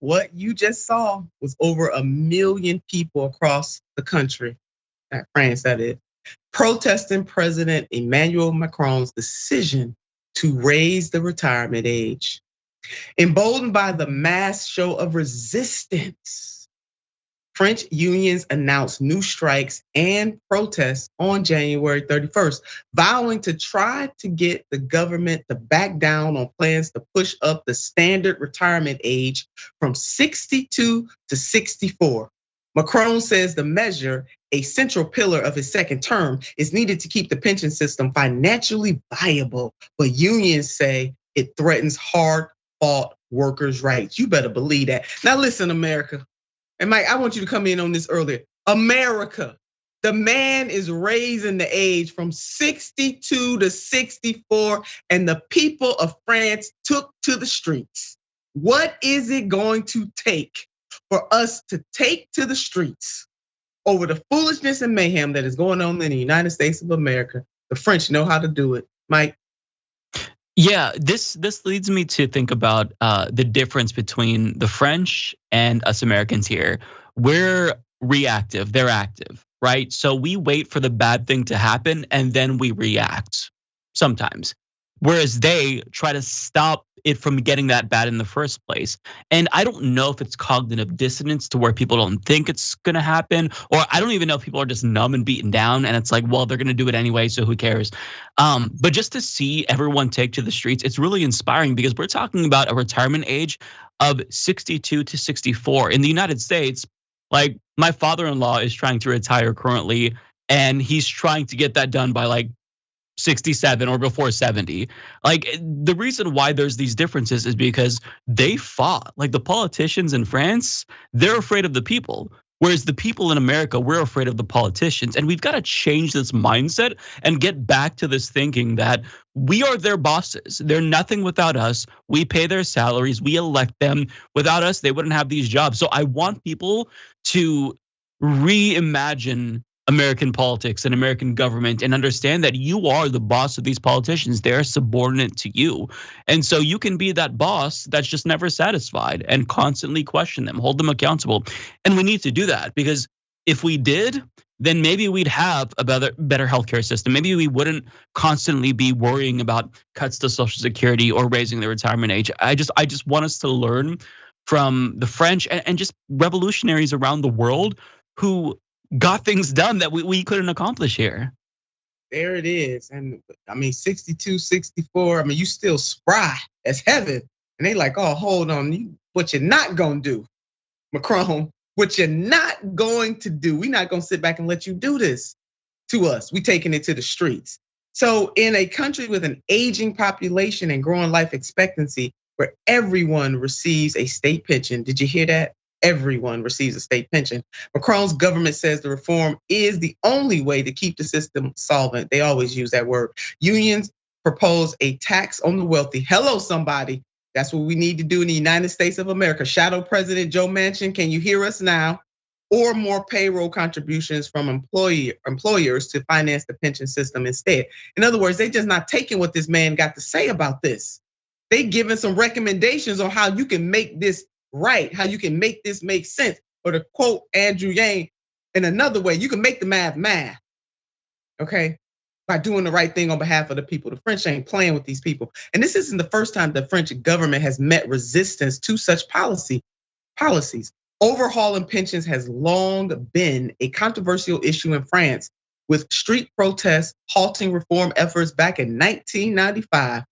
what you just saw was over 1 million people across the country, France that is, protesting President Emmanuel Macron's decision to raise the retirement age. Emboldened by the mass show of resistance, French unions announced new strikes and protests on January 31st, vowing to try to get the government to back down on plans to push up the standard retirement age from 62 to 64. Macron says the measure, a central pillar of his second term, is needed to keep the pension system financially viable, but unions say it threatens hard-fought workers' rights. You better believe that. Now listen, America. And Mike, I want you to come in on this earlier. America, the man is raising the age from 62 to 64, and the people of France took to the streets. What is it going to take for us to take to the streets over the foolishness and mayhem that is going on in the United States of America? The French know how to do it. Mike? Yeah, this leads me to think about the difference between the French and us Americans here. We're reactive, they're active, right? So we wait for the bad thing to happen and then we react sometimes. Whereas they try to stop it from getting that bad in the first place. And I don't know if it's cognitive dissonance to where people don't think it's gonna happen, or I don't even know if people are just numb and beaten down and it's like, well, they're gonna do it anyway, so who cares? But just to see everyone take to the streets, it's really inspiring because we're talking about a retirement age of 62 to 64. In the United States, like my father-in-law is trying to retire currently, and he's trying to get that done by like 67 or before 70. Like the reason why there's these differences is because they fought. Like the politicians in France, they're afraid of the people. Whereas the people in America, we're afraid of the politicians. And we've got to change this mindset and get back to this thinking that we are their bosses. They're nothing without us. We pay their salaries, we elect them. Without us, they wouldn't have these jobs. So I want people to reimagine American politics and American government and understand that you are the boss of these politicians. They're subordinate to you. And so you can be that boss that's just never satisfied and constantly question them, hold them accountable. And we need to do that because if we did, then maybe we'd have a better healthcare system. Maybe we wouldn't constantly be worrying about cuts to Social Security or raising the retirement age. I just want us to learn from the French and just revolutionaries around the world who got things done that we couldn't accomplish here. There it is. And I mean, 62, 64, I mean, you still spry as heaven. And they like, oh, hold on, what you're not gonna do, Macron, what you're not going to do. We're not gonna sit back and let you do this to us. We taking it to the streets. So in a country with an aging population and growing life expectancy, where everyone receives a state pension, did you hear that? Everyone receives a state pension. Macron's government says the reform is the only way to keep the system solvent. They always use that word. Unions propose a tax on the wealthy. Hello, somebody. That's what we need to do in the United States of America. Shadow President Joe Manchin, can you hear us now? Or more payroll contributions from employers to finance the pension system instead. In other words, they just not taking what this man got to say about this. They giving some recommendations on how you can make this right, how you can make this make sense. Or to quote Andrew Yang, in another way, you can make the math, okay? By doing the right thing on behalf of the people. The French ain't playing with these people. And this isn't the first time the French government has met resistance to such policies. Overhauling pensions has long been a controversial issue in France, with street protests halting reform efforts back in 1995,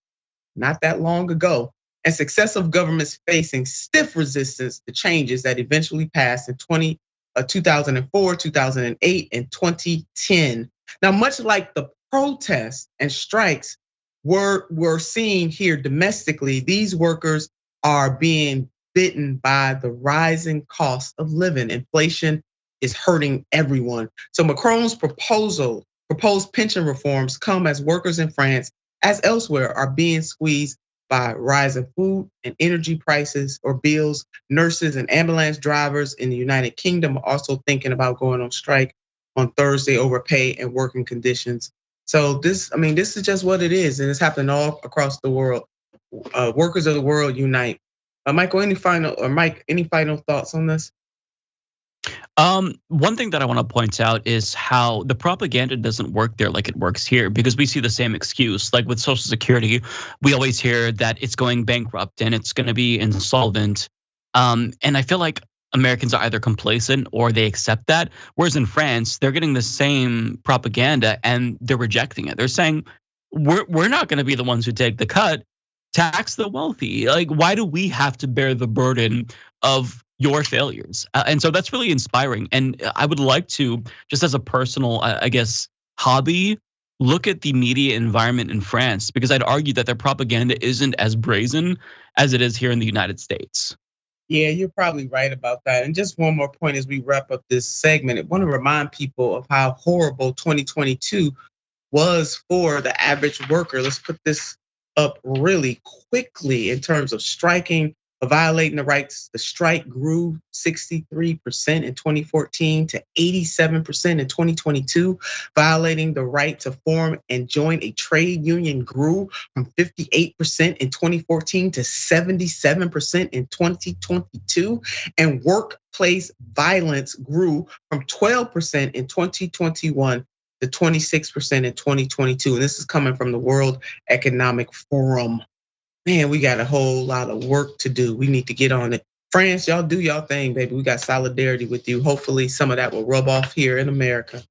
not that long ago. And successive governments facing stiff resistance to changes that eventually passed in 2004, 2008, and 2010. Now, much like the protests and strikes we're seeing here domestically, these workers are being bitten by the rising cost of living. Inflation is hurting everyone. So Macron's proposed pension reforms come as workers in France, as elsewhere, are being squeezed by rising food and energy prices or bills. Nurses and ambulance drivers in the United Kingdom are also thinking about going on strike on Thursday over pay and working conditions. So this is just what it is, and it's happening all across the world. Workers of the world unite. Michael, any final thoughts on this? One thing that I want to point out is how the propaganda doesn't work there like it works here, because we see the same excuse. Like with Social Security, we always hear that it's going bankrupt and it's going to be insolvent. And I feel like Americans are either complacent or they accept that. Whereas in France, they're getting the same propaganda and they're rejecting it. They're saying, we're not going to be the ones who take the cut. Tax the wealthy. Like, why do we have to bear the burden of your failures? And so that's really inspiring. And I would like to, just as a personal, I guess, hobby, look at the media environment in France, because I'd argue that their propaganda isn't as brazen as it is here in the United States. Yeah, you're probably right about that. And just one more point as we wrap up this segment, I want to remind people of how horrible 2022 was for the average worker. Let's put this up really quickly in terms of striking, violating the rights. The strike grew 63% in 2014 to 87% in 2022. Violating the right to form and join a trade union grew from 58% in 2014 to 77% in 2022. And workplace violence grew from 12% in 2021 to 26% in 2022. And this is coming from the World Economic Forum. Man, we got a whole lot of work to do. We need to get on it. France, y'all do y'all thing, baby. We got solidarity with you. Hopefully some of that will rub off here in America.